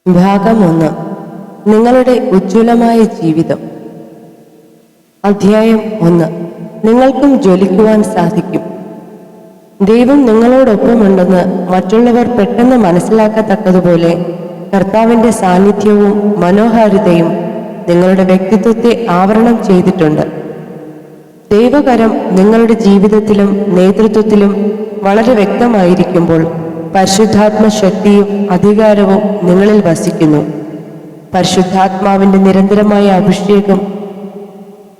ഭാഗം 1. നിങ്ങളുടെ ഉജ്ജ്വലമായ ജീവിതം. അധ്യായം 1. നിങ്ങൾക്കും ജ്വലിക്കുവാൻ സാധിക്കും. ദൈവം നിങ്ങളോടൊപ്പമുണ്ടെന്ന് മറ്റുള്ളവർ പെട്ടെന്ന് മനസ്സിലാക്കത്തക്കതുപോലെ കർത്താവിൻ്റെ സാന്നിധ്യവും മനോഹാരിതയും നിങ്ങളുടെ വ്യക്തിത്വത്തെ ആവരണം ചെയ്തിട്ടുണ്ട്. ദൈവകരം നിങ്ങളുടെ ജീവിതത്തിലും നേതൃത്വത്തിലും വളരെ വ്യക്തമായിരിക്കുമ്പോൾ പരിശുദ്ധാത്മ ശക്തിയും അധികാരവും നിങ്ങളിൽ വസിക്കുന്നു. പരിശുദ്ധാത്മാവിൻ്റെ നിരന്തരമായ അഭിഷേകം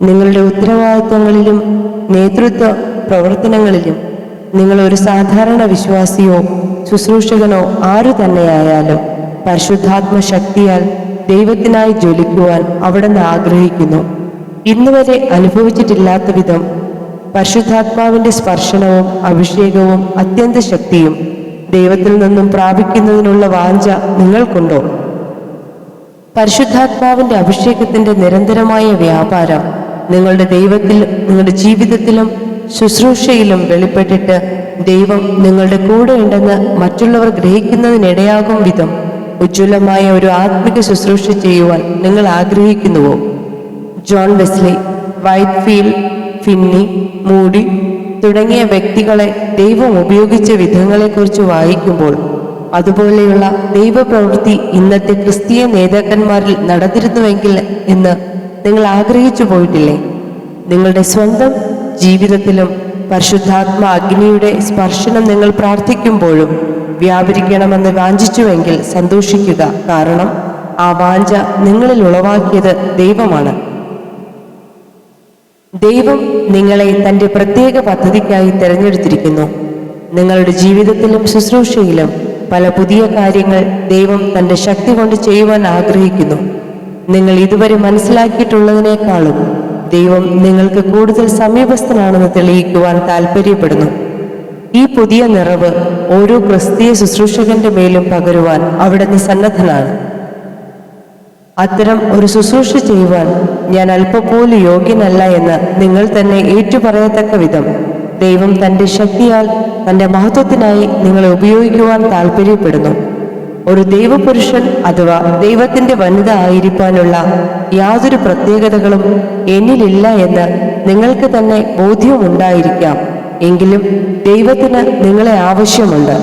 നിങ്ങളുടെ ഉത്തരവാദിത്വങ്ങളിലും നേതൃത്വ പ്രവർത്തനങ്ങളിലും നിങ്ങൾ ഒരു സാധാരണ വിശ്വാസിയോ ശുശ്രൂഷകനോ ആരു തന്നെയായാലും പരിശുദ്ധാത്മ ശക്തിയാൽ ദൈവത്തിനായി ജ്വലിക്കുവാൻ അവിടുന്ന് ആഗ്രഹിക്കുന്നു. ഇന്നുവരെ അനുഭവിച്ചിട്ടില്ലാത്ത വിധം പരിശുദ്ധാത്മാവിൻ്റെ സ്പർശനവും അഭിഷേകവും അത്യന്ത ശക്തിയും ദൈവത്തിൽ നിന്നും പ്രാപിക്കുന്നതിനുള്ള വാഞ്ച നിങ്ങൾക്കുണ്ടോ? പരിശുദ്ധാത്മാവിൻ്റെ അഭിഷേകത്തിൻ്റെ നിരന്തരമായ വ്യാപാരം നിങ്ങളുടെ നിങ്ങളുടെ ജീവിതത്തിലും ശുശ്രൂഷയിലും വെളിപ്പെട്ടിട്ട് ദൈവം നിങ്ങളുടെ കൂടെ ഉണ്ടെന്ന് മറ്റുള്ളവർ ഗ്രഹിക്കുന്നതിനിടയാകും വിധം ഉജ്ജ്വലമായ ഒരു ആത്മിക ശുശ്രൂഷ ചെയ്യുവാൻ നിങ്ങൾ ആഗ്രഹിക്കുന്നുവോ? John Wesley, Whitefield, Finney, Moody തുടങ്ങിയ വ്യക്തികളെ ദൈവം ഉപയോഗിച്ച വിധങ്ങളെക്കുറിച്ച് വായിക്കുമ്പോൾ അതുപോലെയുള്ള ദൈവപ്രവൃത്തി ഇന്നത്തെ ക്രിസ്തീയ നേതാക്കന്മാരിൽ നടന്നിരുന്നുവെങ്കിൽ എന്ന് നിങ്ങൾ ആഗ്രഹിച്ചു പോയിട്ടില്ലേ? നിങ്ങളുടെ സ്വന്തം ജീവിതത്തിലും പരിശുദ്ധാത്മ അഗ്നിയുടെ സ്പർശനം നിങ്ങൾ പ്രാർത്ഥിക്കുമ്പോഴും വ്യാപരിക്കണമെന്ന് വാഞ്ചിച്ചുവെങ്കിൽ സന്തോഷിക്കുക. കാരണം ആ വാഞ്ച നിങ്ങളിൽ ഉളവാക്കിയത് ദൈവമാണ്. ദൈവം നിങ്ങളെ തൻ്റെ പ്രത്യേക പദ്ധതിക്കായി തിരഞ്ഞെടുത്തിരിക്കുന്നു. നിങ്ങളുടെ ജീവിതത്തിലും ശുശ്രൂഷയിലും പല പുതിയ കാര്യങ്ങൾ ദൈവം തൻ്റെ ശക്തി കൊണ്ട് ചെയ്യുവാൻ ആഗ്രഹിക്കുന്നു. നിങ്ങൾ ഇതുവരെ മനസ്സിലാക്കിയിട്ടുള്ളതിനേക്കാളും ദൈവം നിങ്ങൾക്ക് കൂടുതൽ സമീപസ്ഥനാണെന്ന് തെളിയിക്കുവാൻ താല്പര്യപ്പെടുന്നു. ഈ പുതിയ നിറവ് ഓരോ ക്രിസ്തീയ ശുശ്രൂഷകന്റെ മേലും പകരുവാൻ അവിടുന്ന് സന്നദ്ധനാണ്. അത്തരം ഒരു ശുശ്രൂഷ ചെയ്യുവാൻ ഞാൻ അല്പപ്പോലും യോഗ്യനല്ല എന്ന് നിങ്ങൾ തന്നെ ഏറ്റുപറയത്തക്ക വിധം ദൈവം തൻ്റെ ശക്തിയാൽ തൻ്റെ മഹത്വത്തിനായി നിങ്ങളെ ഉപയോഗിക്കുവാൻ താല്പര്യപ്പെടുന്നു. ഒരു ദൈവപുരുഷൻ അഥവാ ദൈവത്തിൻ്റെ വനിത ആയിരിക്കാനുള്ള യാതൊരു പ്രത്യേകതകളും എന്നിലില്ല എന്ന് നിങ്ങൾക്ക് തന്നെ ബോധ്യമുണ്ടായിരിക്കാം. എങ്കിലും ദൈവത്തിന് നിങ്ങളെ ആവശ്യമുണ്ട്.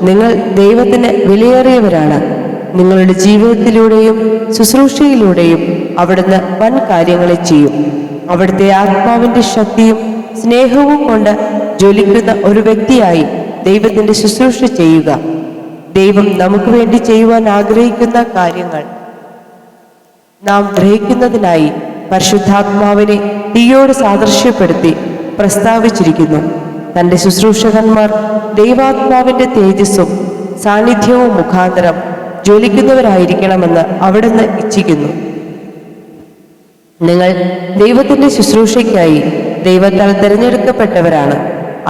നിങ്ങൾ ദൈവത്തിന് വിലയേറിയവരാണ്. നിങ്ങളുടെ ജീവിതത്തിലൂടെയും ശുശ്രൂഷയിലൂടെയും അവിടുന്ന് വൻ കാര്യങ്ങളെ ചെയ്യും. അവിടുത്തെ ആത്മാവിൻ്റെ ശക്തിയും സ്നേഹവും കൊണ്ട് ജ്വലിക്കുന്ന ഒരു വ്യക്തിയായി ദൈവത്തിൻ്റെ ശുശ്രൂഷ ചെയ്യുക. ദൈവം നമുക്ക് വേണ്ടി ചെയ്യുവാൻ ആഗ്രഹിക്കുന്ന കാര്യങ്ങൾ നാം ഗ്രഹിക്കുന്നതിനായി പരിശുദ്ധാത്മാവിനെ തീയോട് സാദൃശ്യപ്പെടുത്തി പ്രസ്താവിച്ചിരിക്കുന്നു. തൻ്റെ ശുശ്രൂഷകന്മാർ ദൈവാത്മാവിൻ്റെ തേജസ്സും സാന്നിധ്യവും മുഖാന്തരം ജ്വലിക്കുന്നവരായിരിക്കണമെന്ന് അവിടുന്ന് ഇച്ഛിക്കുന്നു. നിങ്ങൾ ദൈവത്തിൻ്റെ ശുശ്രൂഷയ്ക്കായി ദൈവത്താൽ തിരഞ്ഞെടുക്കപ്പെട്ടവരാണ്.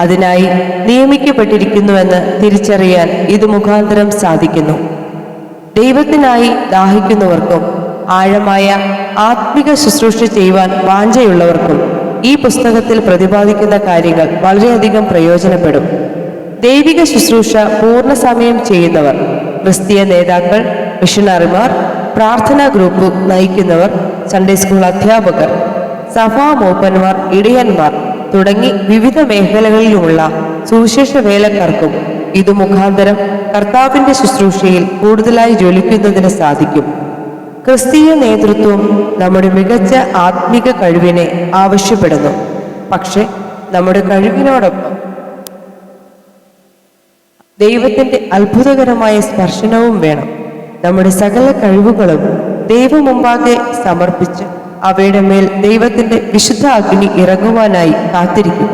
അതിനായി നിയമിക്കപ്പെട്ടിരിക്കുന്നുവെന്ന് തിരിച്ചറിയാൻ ഇത് മുഖാന്തരം സാധിക്കുന്നു. ദൈവത്തിനായി ദാഹിക്കുന്നവർക്കും ആഴമായ ആത്മിക ശുശ്രൂഷ ചെയ്യുവാൻ വാഞ്ചയുള്ളവർക്കും ഈ പുസ്തകത്തിൽ പ്രതിപാദിക്കുന്ന കാര്യങ്ങൾ വളരെയധികം പ്രയോജനപ്പെടും. ദൈവിക ശുശ്രൂഷ പൂർണ്ണസമയം ചെയ്യുന്നവർ, ക്രിസ്തീയ നേതാക്കൾ, മിഷണറിമാർ, പ്രാർത്ഥനാ ഗ്രൂപ്പ് നയിക്കുന്നവർ, സൺഡേ സ്കൂൾ അധ്യാപകർ, സഭാ മൂപ്പന്മാർ, ഇടയന്മാർ തുടങ്ങി വിവിധ മേഖലകളിലുമുള്ള സുവിശേഷ വേലക്കാർക്കും ഇതു മുഖാന്തരം കർത്താവിൻ്റെ ശുശ്രൂഷയിൽ കൂടുതലായി ജ്വലിക്കുന്നതിന് സാധിക്കും. ക്രിസ്തീയ നേതൃത്വം നമ്മുടെ മികച്ച ആത്മിക കഴിവിനെ ആവശ്യപ്പെടുന്നു. പക്ഷെ നമ്മുടെ കഴിവിനോടൊപ്പം ദൈവത്തിൻ്റെ അത്ഭുതകരമായ സ്പർശനവും വേണം. നമ്മുടെ സകല കഴിവുകളും ദൈവമുമ്പാകെ സമർപ്പിച്ച് അവയുടെ മേൽ ദൈവത്തിൻ്റെ വിശുദ്ധ അഗ്നി ഇറങ്ങുവാനായി കാത്തിരിക്കുക.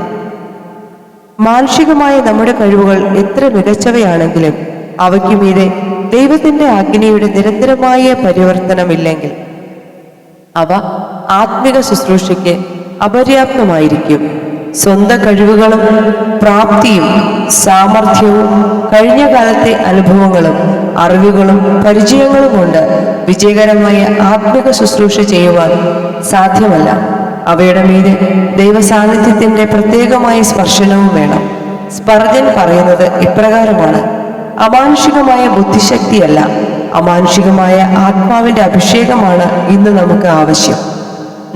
മാനുഷികമായ നമ്മുടെ കഴിവുകൾ എത്ര മികച്ചവയാണെങ്കിലും അവയ്ക്ക് മീതെ ദൈവത്തിൻ്റെ അഗ്നിയുടെ നിരന്തരമായ പരിവർത്തനമില്ലെങ്കിൽ അവ ആത്മിക ശുശ്രൂഷയ്ക്ക് അപര്യാപ്തമായിരിക്കും. സ്വന്തം കഴിവുകളും പ്രാപ്തിയും സാമർഥ്യവും കഴിഞ്ഞ കാലത്തെ അനുഭവങ്ങളും അറിവുകളും പരിചയങ്ങളും കൊണ്ട് വിജയകരമായ ആത്മിക ശുശ്രൂഷ ചെയ്യുവാൻ സാധ്യമല്ല. അവയുടെ മീതെ ദൈവസാന്നിധ്യത്തിൻ്റെ പ്രത്യേകമായ സ്പർശനവും വേണം. സ്പർജൻ പറയുന്നത് ഇപ്രകാരമാണ്: അമാനുഷികമായ ബുദ്ധിശക്തിയല്ല, അമാനുഷികമായ ആത്മാവിന്റെ അഭിഷേകമാണ് ഇന്ന് നമുക്ക് ആവശ്യം.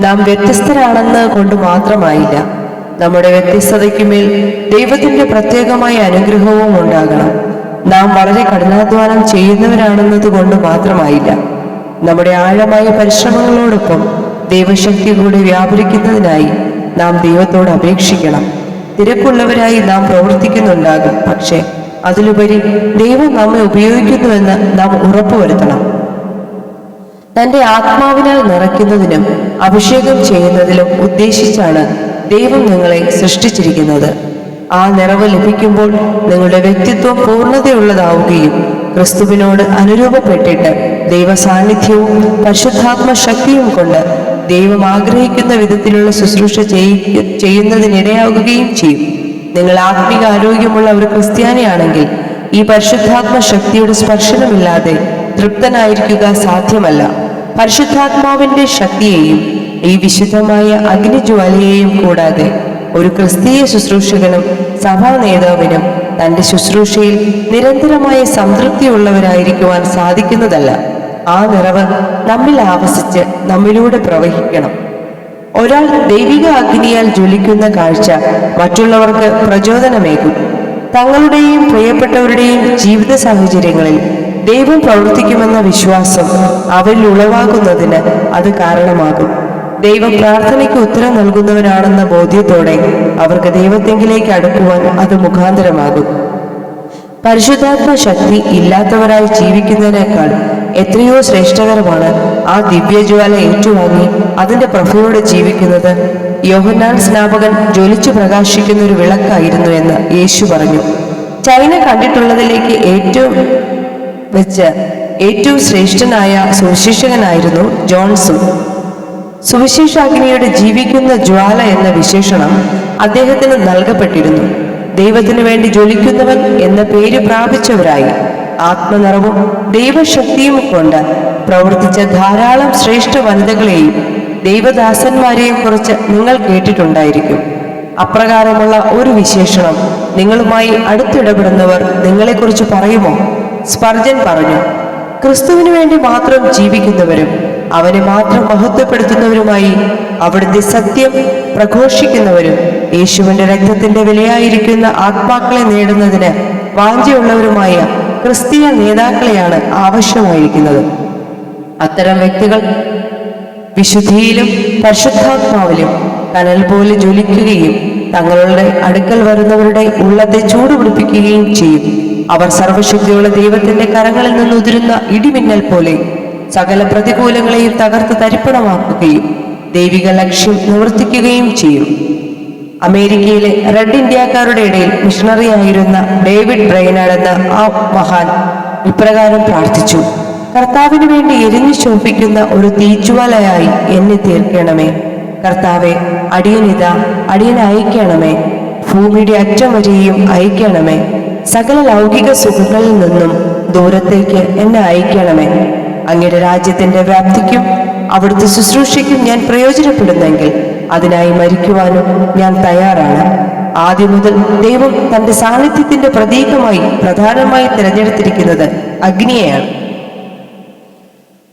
നാം വ്യത്യസ്തരാണെന്ന് കൊണ്ട് മാത്രമായില്ല, നമ്മുടെ വ്യത്യസ്തതയ്ക്കുമേൽ ദൈവത്തിന്റെ പ്രത്യേകമായ അനുഗ്രഹവും ഉണ്ടാകണം. നാം വളരെ കഠിനാധ്വാനം ചെയ്യുന്നവരാണെന്നത് കൊണ്ട് മാത്രമായില്ല, നമ്മുടെ ആഴമായ പരിശ്രമങ്ങളോടൊപ്പം ദൈവശക്തി കൂടി വ്യാപരിക്കുന്നതിനായി നാം ദൈവത്തോട് അപേക്ഷിക്കണം. തിരക്കുള്ളവരായി നാം പ്രവർത്തിക്കുന്നുണ്ടാകും, പക്ഷേ അതിലുപരി ദൈവം നമ്മെ ഉപയോഗിക്കുന്നുവെന്ന് നാം ഉറപ്പുവരുത്തണം. തന്റെ ആത്മാവിനാൽ നിറയ്ക്കുന്നതിനും അഭിഷേകം ചെയ്യുന്നതിലും ഉദ്ദേശിച്ചാണ് ദൈവം നിങ്ങളെ സൃഷ്ടിച്ചിരിക്കുന്നത്. ആ നിറവ് ലഭിക്കുമ്പോൾ നിങ്ങളുടെ വ്യക്തിത്വം പൂർണ്ണതയുള്ളതാവുകയും ക്രിസ്തുവിനോട് അനുരൂപപ്പെട്ടിട്ട് ദൈവ സാന്നിധ്യവും പരിശുദ്ധാത്മ ശക്തിയും കൊണ്ട് ദൈവം ആഗ്രഹിക്കുന്ന വിധത്തിലുള്ള ശുശ്രൂഷ ചെയ്യുന്നതിനിടയാവുകയും ചെയ്യും. നിങ്ങൾ ആത്മീക ആരോഗ്യമുള്ള ഒരു ക്രിസ്ത്യാനിയാണെങ്കിൽ ഈ പരിശുദ്ധാത്മ ശക്തിയുടെ സ്പർശനമില്ലാതെ തൃപ്തനായിരിക്കുക സാധ്യമല്ല. പരിശുദ്ധാത്മാവിന്റെ ശക്തിയെയും ഈ വിശുദ്ധമായ അഗ്നിജ്വാലയെയും കൂടാതെ ഒരു ക്രിസ്തീയ ശുശ്രൂഷകനും സഭാ നേതാവിനും തന്റെ ശുശ്രൂഷയിൽ നിരന്തരമായ സംതൃപ്തിയുള്ളവരായിരിക്കുവാൻ സാധിക്കുന്നതല്ല. ആ നിറവ് നമ്മിൽ ആവസിച്ച് നമ്മിലൂടെ പ്രവഹിക്കണം. ഒരാൾ ദൈവിക അഗ്നിയാൽ ജ്വലിക്കുന്ന കാഴ്ച മറ്റുള്ളവർക്ക് പ്രചോദനമേകും. തങ്ങളുടെയും പ്രിയപ്പെട്ടവരുടെയും ജീവിത സാഹചര്യങ്ങളിൽ ദൈവം പ്രവർത്തിക്കുമെന്ന വിശ്വാസം അവരിൽ ഉളവാകുന്നതിന് അത് കാരണമാകും. ദൈവം പ്രാർത്ഥനയ്ക്ക് ഉത്തരം നൽകുന്നവനാണെന്ന ബോധ്യത്തോടെ അവർക്ക് ദൈവത്തെങ്കിലേക്ക് അടുക്കുവാൻ അത് മുഖാന്തരമാകും. പരിശുദ്ധാത്മ ശക്തി ഇല്ലാത്തവരായി ജീവിക്കുന്നതിനേക്കാൾ എത്രയോ ശ്രേഷ്ഠകരമാണ് ആ ദിവ്യജ്വാല ഏറ്റുവാങ്ങി അതിന്റെ പ്രഭയോടെ ജീവിക്കുന്നത്. യോഹന്നാൻ സ്നാപകൻ ജ്വലിച്ചു പ്രകാശിക്കുന്ന ഒരു വിളക്കായിരുന്നു എന്ന് യേശു പറഞ്ഞു. ചൈന കണ്ടിട്ടുള്ളതിലേക്ക് ഏറ്റവും ശ്രേഷ്ഠനായ സുവിശേഷകനായിരുന്നു ജോൺസും. സുവിശേഷാഗ്നിയുടെ ജീവിക്കുന്ന ജ്വാല എന്ന വിശേഷണം അദ്ദേഹത്തിന് നൽകപ്പെട്ടിരുന്നു. ദൈവത്തിനു വേണ്ടി ജ്വലിക്കുന്നവൻ എന്ന പേര് പ്രാപിച്ചവരായി ആത്മനിറവും ദൈവശക്തിയും കൊണ്ട് പ്രവർത്തിച്ച ധാരാളം ശ്രേഷ്ഠ വനിതകളെയും ദൈവദാസന്മാരെയും കുറിച്ച് നിങ്ങൾ കേട്ടിട്ടുണ്ടായിരിക്കും. അപ്രകാരമുള്ള ഒരു വിശേഷണം നിങ്ങളുമായി അടുത്തിടപെടുന്നവർ നിങ്ങളെക്കുറിച്ച് പറയുമോ? സ്പർജൻ പറഞ്ഞു, ക്രിസ്തുവിനു വേണ്ടി മാത്രം ജീവിക്കുന്നവരും അവനെ മാത്രം മഹത്വപ്പെടുത്തുന്നവരുമായി അവിടുത്തെ സത്യം പ്രഘോഷിക്കുന്നവരും യേശുവിന്റെ രക്തത്തിന്റെ വിലയായിരിക്കുന്ന ആത്മാക്കളെ നേടുന്നതിന് വാഞ്ചയുള്ളവരുമായ ക്രിസ്തീയ നേതാക്കളെയാണ് ആവശ്യമായിരിക്കുന്നത്. അത്തരം വ്യക്തികൾ വിശുദ്ധിയിലും പരിശുദ്ധാത്മാവിലും കനൽ പോലെ ജ്വലിക്കുകയും തങ്ങളുടെ അടുക്കൽ വരുന്നവരുടെ ഉള്ളത്തെ ചൂടുപിടിപ്പിക്കുകയും ചെയ്യും. അവർ സർവശക്തിയുള്ള ദൈവത്തിന്റെ കരങ്ങളിൽ നിന്നുതിരുന്ന ഇടിമിന്നൽ പോലെ സകല പ്രതികൂലങ്ങളെയും തകർത്ത് തരിപ്പണമാക്കുകയും ദൈവിക ലക്ഷ്യം നിവർത്തിക്കുകയും ചെയ്യും. അമേരിക്കയിലെ റെഡ് ഇന്ത്യക്കാരുടെ ഇടയിൽ മിഷണറി ആയിരുന്ന ഡേവിഡ് ബ്രൈനാർഡ് എന്ന ആ മഹാൻ ഇപ്രകാരം പ്രാർത്ഥിച്ചു: കർത്താവിന് വേണ്ടി എരിഞ്ഞു ശോഭിക്കുന്ന ഒരു തീജ്വാലയായി എന്നെ തീർക്കണമേ. കർത്താവെ, അടിയനിതാ, അടിയനെ അയക്കണമേ. ഭൂമിയുടെ അറ്റം വരെയും അയക്കണമേ. സകല ലൗകിക സുഖങ്ങളിൽ നിന്നും ദൂരത്തേക്ക് എന്നെ അയക്കണമേ. അങ്ങയുടെ രാജ്യത്തിന്റെ വ്യാപ്തിക്കും അവിടുത്തെ ശുശ്രൂഷയ്ക്കും ഞാൻ പ്രയോജനപ്പെടുന്നെങ്കിൽ അതിനായി മരിക്കുവാനും ഞാൻ തയ്യാറാണ്. ആദ്യം മുതൽ ദൈവം തന്റെ സാന്നിധ്യത്തിന്റെ പ്രതീകമായി പ്രധാനമായി തിരഞ്ഞെടുത്തിരിക്കുന്നത് അഗ്നിയെയാണ്.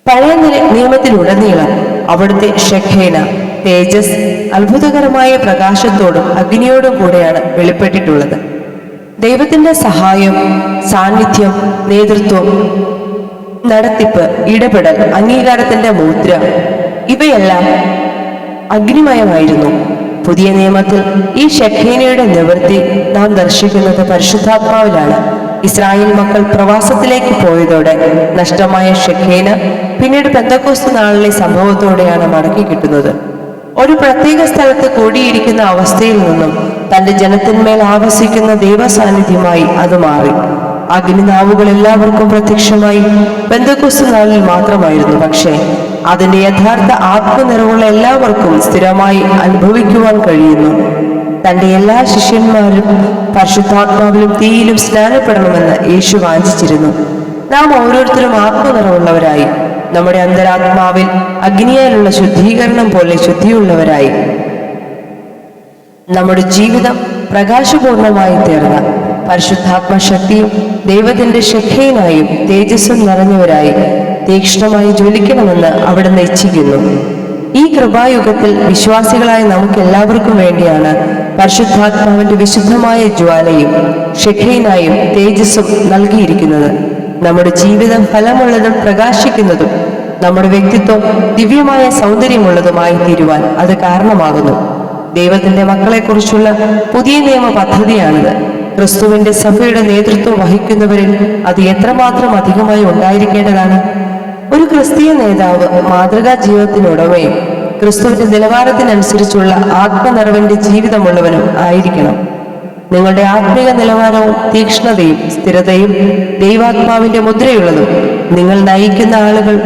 പഴയ നിയമത്തിലുടനീളം അവിടുത്തെ ഷെഖേന, തേജസ്, അത്ഭുതകരമായ പ്രകാശത്തോടും അഗ്നിയോടും കൂടെയാണ് വെളിപ്പെട്ടിട്ടുള്ളത്. ദൈവത്തിന്റെ സഹായം, സാന്നിധ്യം, നേതൃത്വം, നടത്തിപ്പ്, ഇടപെടൽ, അംഗീകാരത്തിന്റെ മുദ്ര ഇവയെല്ലാം അഗ്നിമയമായിരുന്നു. പുതിയ നിയമത്തിൽ ഈ ഷെഖേനയുടെ നിവൃത്തി നാം ദർശിക്കുന്നത് പരിശുദ്ധാത്മാവിലാണ്. ഇസ്രായേൽ മക്കൾ പ്രവാസത്തിലേക്ക് പോയതോടെ നഷ്ടമായ ഷെഖേന പിന്നീട് പെന്തക്കോസ്ത് നാളിലെ സംഭവത്തോടെയാണ് മടക്കി കിട്ടുന്നത്. ഒരു പ്രത്യേക സ്ഥലത്ത് കൂടിയിരിക്കുന്ന അവസ്ഥയിൽ നിന്നും തന്റെ ജനത്തിന്മേൽ ആവസിക്കുന്ന ദൈവ സാന്നിധ്യമായി അത് മാറി. അഗ്നിനാവുകൾ എല്ലാവർക്കും പ്രത്യക്ഷമായി പെന്തക്കോസ്ത് നാളിൽ മാത്രമായിരുന്നു. പക്ഷേ അതിന്റെ യഥാർത്ഥ ആത്മനിറവുള്ള എല്ലാവർക്കും സ്ഥിരമായി അനുഭവിക്കുവാൻ കഴിയുന്നു. തന്റെ എല്ലാ ശിഷ്യന്മാരും പരിശുദ്ധാത്മാവിലും തീയിലും സ്നാനപ്പെടണമെന്ന് യേശു വാഞ്ചിച്ചിരുന്നു. നാം ഓരോരുത്തരും ആത്മനിറവുള്ളവരായി, നമ്മുടെ അന്തരാത്മാവിൽ അഗ്നിയാലുള്ള ശുദ്ധീകരണം പോലെ ശുദ്ധിയുള്ളവരായി, നമ്മുടെ ജീവിതം പ്രകാശപൂർണമായി തീർന്ന പരിശുദ്ധാത്മ ശക്തിയും ദൈവത്തിന്റെ ശക്തിയിനായും തേജസ്സും നിറഞ്ഞവരായി തീക്ഷ്ണമായി ജ്വലിക്കണമെന്ന് അവിടുന്ന് ഇച്ഛിക്കുന്നു. ഈ കൃപായുഗത്തിൽ വിശ്വാസികളായ നമുക്ക് എല്ലാവർക്കും വേണ്ടിയാണ് പരിശുദ്ധാത്മാവിന്റെ വിശുദ്ധമായ ജ്വാലയും ഷെഖീനായും തേജസ്സും നൽകിയിരിക്കുന്നത്. നമ്മുടെ ജീവിതം ഫലമുള്ളതും പ്രകാശിക്കുന്നതും നമ്മുടെ വ്യക്തിത്വം ദിവ്യമായ സൗന്ദര്യമുള്ളതുമായി തീരുവാൻ അത് കാരണമാകുന്നു. ദൈവത്തിന്റെ മക്കളെക്കുറിച്ചുള്ള പുതിയ നിയമ പദ്ധതിയാണിത്. ക്രിസ്തുവിന്റെ സഭയുടെ നേതൃത്വം വഹിക്കുന്നവരിൽ അത് എത്രമാത്രം അധികമായി ഉണ്ടായിരിക്കേണ്ടതാണ്. ഒരു ക്രിസ്തീയ നേതാവ് മാതൃകാ ജീവിതത്തിനുടമയും ക്രിസ്തുവിന്റെ നിലവാരത്തിനനുസരിച്ചുള്ള ആത്മനിറവിന്റെ ജീവിതമുള്ളവനും ആയിരിക്കണം. നിങ്ങളുടെ ആത്മീക നിലവാരവും തീക്ഷ്ണതയും സ്ഥിരതയും ദൈവാത്മാവിന്റെ മുദ്രയുള്ളതും നിങ്ങൾ നയിക്കുന്ന ആളുകൾ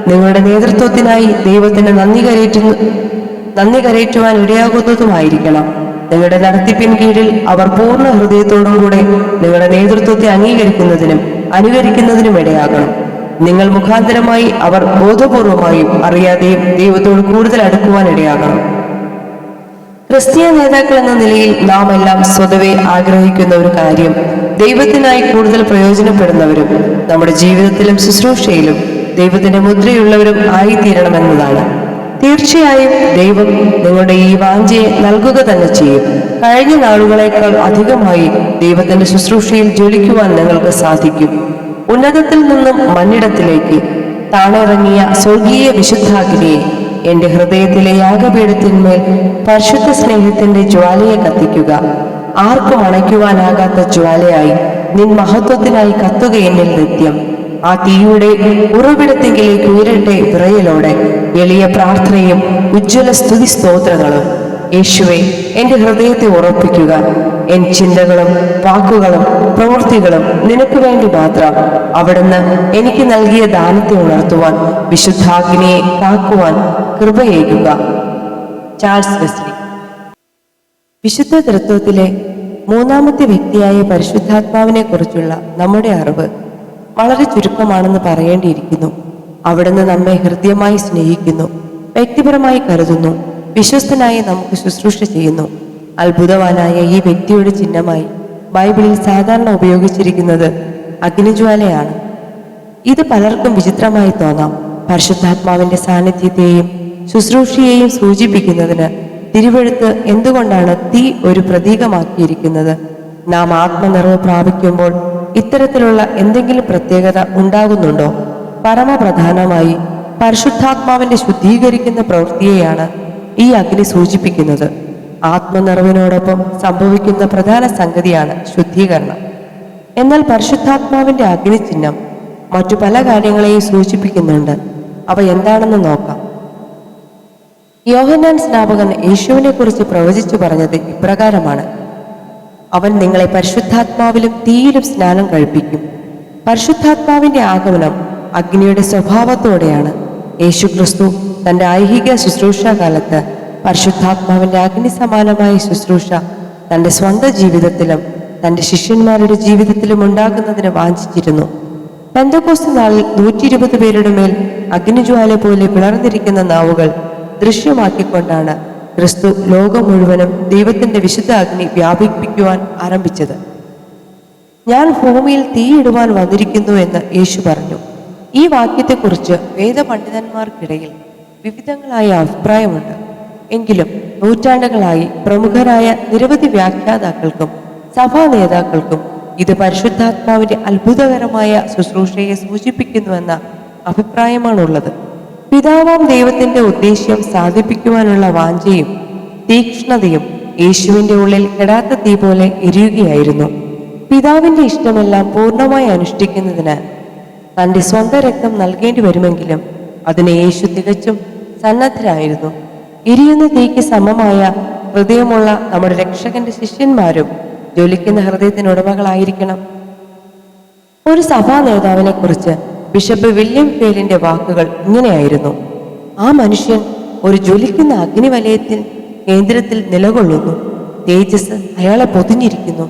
നിങ്ങളുടെ നേതൃത്വത്തിനായി ദൈവത്തിന് നന്ദി കരേറ്റുവാൻ ഇടയാകുന്നതുമായിരിക്കണം. നിങ്ങളുടെ നടത്തിപ്പിൻ കീഴിൽ അവർ പൂർണ്ണ ഹൃദയത്തോടും കൂടെ നിങ്ങളുടെ നേതൃത്വത്തെ അംഗീകരിക്കുന്നതിനും അനുകരിക്കുന്നതിനും ഇടയാകണം. നിങ്ങൾ മുഖാന്തരമായി അവർ ബോധപൂർവമായും അറിയാതെയും ദൈവത്തോട് കൂടുതൽ അടുക്കുവാൻ ഇടയാകണം. ക്രിസ്തീയ നേതാക്കൾ എന്ന നിലയിൽ നാം എല്ലാം സ്വതവേ ആഗ്രഹിക്കുന്ന ഒരു കാര്യം ദൈവത്തിനായി കൂടുതൽ പ്രയോജനപ്പെടുന്നവരും നമ്മുടെ ജീവിതത്തിലും ശുശ്രൂഷയിലും ദൈവത്തിന്റെ മുദ്രയുള്ളവരും ആയിത്തീരണമെന്നതാണ്. തീർച്ചയായും ദൈവം നിങ്ങളുടെ ഈ വാഞ്ചയെ നൽകുക തന്നെ ചെയ്യും. കഴിഞ്ഞ നാളുകളേക്കാൾ അധികമായി ദൈവത്തിന്റെ ശുശ്രൂഷയിൽ ജ്വലിക്കുവാൻ നിങ്ങൾക്ക് സാധിക്കും. ഉന്നതത്തിൽ നിന്നും മണ്ണിടത്തിലേക്ക് താണിറങ്ങിയ സ്വർഗീയ വിശുദ്ധാഗ്നിയെ എന്റെ ഹൃദയത്തിലെ യാഗപീഠത്തിന്മേൽ പരിശുദ്ധ സ്നേഹത്തിന്റെ ജ്വാലയെ കത്തിക്കുക. ആർക്കും അണയ്ക്കുവാനാകാത്ത ജ്വാലയായി നിൻ മഹത്വത്തിനായി കത്തുക എന്നിൽ നിത്യം. ആ തീയുടെ ഉറവിടത്തെങ്കിലേക്ക് ഉയരട്ടെ വിറയലോടെ എളിയ പ്രാർത്ഥനയും ഉജ്ജ്വല സ്തുതി സ്തോത്രങ്ങളും. യേശുവെ, എന്റെ ഹൃദയത്തെ ഉറപ്പിക്കുക. എൻ ചിന്തകളും വാക്കുകളും പ്രവൃത്തികളും നിനക്ക് വേണ്ടി മാത്രം. അവിടുന്ന് എനിക്ക് നൽകിയ ദാനത്തെ ഉണർത്തുവാൻ വിശുദ്ധാഗ്നിയെ കാക്കുവാൻ കൃപയേകുക. Charles Wesley. വിശുദ്ധ തൃത്വത്തിലെ മൂന്നാമത്തെ വ്യക്തിയായ പരിശുദ്ധാത്മാവിനെ കുറിച്ചുള്ള നമ്മുടെ അറിവ് വളരെ ചുരുക്കമാണെന്ന് പറയേണ്ടിയിരിക്കുന്നു. അവിടുന്ന് നമ്മെ ഹൃദ്യമായി സ്നേഹിക്കുന്നു, വ്യക്തിപരമായി കരുതുന്നു, വിശ്വസ്തനായി നമുക്ക് ശുശ്രൂഷ ചെയ്യുന്നു. അത്ഭുതവാനായ ഈ വ്യക്തിയുടെ ചിഹ്നമായി ബൈബിളിൽ സാധാരണ ഉപയോഗിച്ചിരിക്കുന്നത് അഗ്നിജ്വാലയാണ്. ഇത് പലർക്കും വിചിത്രമായി തോന്നാം. പരിശുദ്ധാത്മാവിന്റെ സാന്നിധ്യത്തെയും ശുശ്രൂഷയെയും സൂചിപ്പിക്കുന്നതിന് തിരുവെഴുത്ത് എന്തുകൊണ്ടാണ് തീ ഒരു പ്രതീകമാക്കിയിരിക്കുന്നത്? നാം ആത്മനിറവ് പ്രാപിക്കുമ്പോൾ ഇത്തരത്തിലുള്ള എന്തെങ്കിലും പ്രത്യേകത ഉണ്ടാകുന്നുണ്ടോ? പരമപ്രധാനമായി പരിശുദ്ധാത്മാവിന്റെ ശുദ്ധീകരിക്കുന്ന പ്രവൃത്തിയെയാണ് ഈ അഗ്നി സൂചിപ്പിക്കുന്നത്. ആത്മനിറവിനോടൊപ്പം സംഭവിക്കുന്ന പ്രധാന സംഗതിയാണ് ശുദ്ധീകരണം. എന്നാൽ പരിശുദ്ധാത്മാവിന്റെ അഗ്നി ചിഹ്നം മറ്റു പല കാര്യങ്ങളെയും സൂചിപ്പിക്കുന്നുണ്ട്. അവ എന്താണെന്ന് നോക്കാം. യോഹന്നാൻ സ്നാപകൻ യേശുവിനെ കുറിച്ച് പ്രവചിച്ചു പറഞ്ഞത് ഇപ്രകാരമാണ്: അവൻ നിങ്ങളെ പരിശുദ്ധാത്മാവിലും തീയിലും സ്നാനം കഴിപ്പിക്കും. പരിശുദ്ധാത്മാവിന്റെ ആഗമനം അഗ്നിയുടെ സ്വഭാവത്തോടെയാണ്. യേശുക്രിസ്തു തന്റെ ഐഹിക ശുശ്രൂഷാകാലത്ത് പരിശുദ്ധാത്മാവിന്റെ അഗ്നി സമാനമായ ശുശ്രൂഷ തന്റെ സ്വന്തം ജീവിതത്തിലും തന്റെ ശിഷ്യന്മാരുടെ ജീവിതത്തിലും ഉണ്ടാകുന്നതിന് വാഞ്ചിച്ചിരുന്നു. പെന്തക്കോസ്ത് നാളിൽ 120 പേരുടെ മേൽ അഗ്നിജ്വാല പോലെ പിളർന്നിരിക്കുന്ന നാവുകൾ ദൃശ്യമാക്കിക്കൊണ്ടാണ് ക്രിസ്തു ലോകം മുഴുവനും ദൈവത്തിന്റെ വിശുദ്ധ അഗ്നി വ്യാപിപ്പിക്കുവാൻ ആരംഭിച്ചത്. ഞാൻ ഭൂമിയിൽ തീയിടുവാൻ വന്നിരിക്കുന്നു എന്ന് യേശു പറഞ്ഞു. ഈ വാക്യത്തെക്കുറിച്ച് വേദപണ്ഡിതന്മാർക്കിടയിൽ വിവിധങ്ങളായ അഭിപ്രായമുണ്ട്. എങ്കിലും നൂറ്റാണ്ടുകളായി പ്രമുഖരായ നിരവധി വ്യാഖ്യാതാക്കൾക്കും സഭാ നേതാക്കൾക്കും ഇത് പരിശുദ്ധാത്മാവിന്റെ അത്ഭുതകരമായ ശുശ്രൂഷയെ സൂചിപ്പിക്കുന്നുവെന്ന അഭിപ്രായമാണുള്ളത്. പിതാവാം ദൈവത്തിന്റെ ഉദ്ദേശ്യം സാധിപ്പിക്കുവാനുള്ള വാഞ്ചയും തീക്ഷ്ണതയും യേശുവിന്റെ ഉള്ളിൽ കെടാത്ത തീ പോലെ എരിയുകയായിരുന്നു. പിതാവിന്റെ ഇഷ്ടമെല്ലാം പൂർണ്ണമായി അനുഷ്ഠിക്കുന്നതിന് തന്റെ സ്വന്തം രക്തം നൽകേണ്ടി വരുമെങ്കിലും അതിന് യേശു തികച്ചും സന്നദ്ധരായിരുന്നു. എരിയുന്ന തീക്ക് സമമായ ഹൃദയമുള്ള നമ്മുടെ രക്ഷകന്റെ ശിഷ്യന്മാരും ജ്വലിക്കുന്ന ഹൃദയത്തിനുടമകളായിരിക്കണം. ഒരു സഭാ നേതാവിനെ കുറിച്ച് ബിഷപ്പ് വില്യം ഫേലിന്റെ വാക്കുകൾ ഇങ്ങനെയായിരുന്നു: ആ മനുഷ്യൻ ഒരു ജ്വലിക്കുന്ന അഗ്നിവലയത്തിൽ കേന്ദ്രത്തിൽ നിലകൊള്ളുന്നു. തേജസ് അയാളെ പൊതിഞ്ഞിരിക്കുന്നു.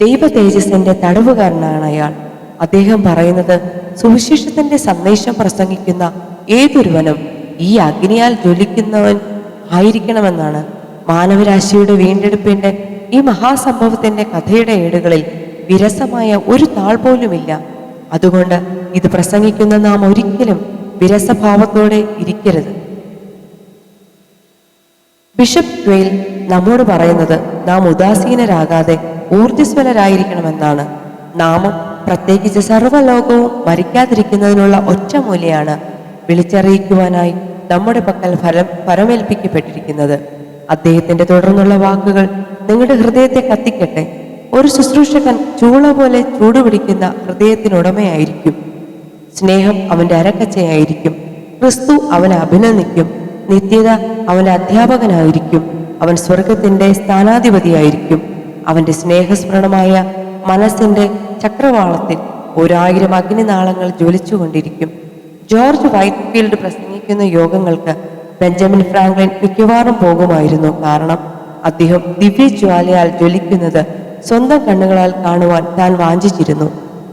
ദൈവ തേജസ്സിന്റെ തടവുകാരനാണ് അയാൾ. അദ്ദേഹം പറയുന്നത്, സുവിശേഷത്തിന്റെ സന്ദേശം പ്രസംഗിക്കുന്ന ഏതൊരുവനും ഈ അഗ്നിയാൽ ജ്വലിക്കുന്നവൻ ആയിരിക്കണമെന്നാണ്. മാനവരാശിയുടെ വീണ്ടെടുപ്പിന്റെ ഈ മഹാസംഭവത്തിന്റെ കഥയുടെ ഏടുകളിൽ വിരസമായ ഒരു താൾ പോലുമില്ല. അതുകൊണ്ട് ഇത് പ്രസംഗിക്കുന്ന നാം ഒരിക്കലും വിരസഭാവത്തോടെ ഇരിക്കരുത്. ബിഷപ്പ് ക്വെയിൽ നമ്മോട് പറയുന്നത് നാം ഉദാസീനരാകാതെ ഊർജ്ജസ്വലരായിരിക്കണമെന്നാണ്. നാമം, പ്രത്യേകിച്ച് സർവ്വലോകവും മരിക്കാതിരിക്കുന്നതിനുള്ള ഒറ്റമൂലയാണ് വിളിച്ചറിയിക്കുവാനായി നമ്മുടെ പക്കൽ ഫലമേൽപ്പിക്കപ്പെട്ടിരിക്കുന്നത്. അദ്ദേഹത്തിന്റെ തുടർന്നുള്ള വാക്കുകൾ നിങ്ങളുടെ ഹൃദയത്തെ കത്തിക്കട്ടെ. ഒരു ശുശ്രൂഷകൻ ചൂള പോലെ ചൂടുപിടിക്കുന്ന ഹൃദയത്തിനുടമയായിരിക്കും. സ്നേഹം അവന്റെ അരക്കച്ചയായിരിക്കും. ക്രിസ്തു അവനെ അഭിനന്ദിക്കും. നിത്യത അവന്റെ അധ്യാപകനായിരിക്കും. അവൻ സ്വർഗത്തിന്റെ സ്ഥാനാധിപതിയായിരിക്കും. അവന്റെ സ്നേഹസ്മരണമായ മനസ്സിന്റെ ചക്രവാളത്തിൽ 1000 അഗ്നിനാളങ്ങൾ ജ്വലിച്ചുകൊണ്ടിരിക്കും. ജോർജ് വൈറ്റ്ഫീൽഡ് പ്രസംഗിക്കുന്ന യോഗങ്ങൾക്ക് ബെഞ്ചമിൻ ഫ്രാങ്ക്ലിൻ മിക്കവാറും പോകുമായിരുന്നു. കാരണം അദ്ദേഹം ദിവ്യജ്വാലയാൽ ജ്വലിക്കുന്നത് സ്വന്തം കണ്ണുകളാൽ കാണുവാൻ താൻ വാഞ്ചിച്ചിരുന്നു.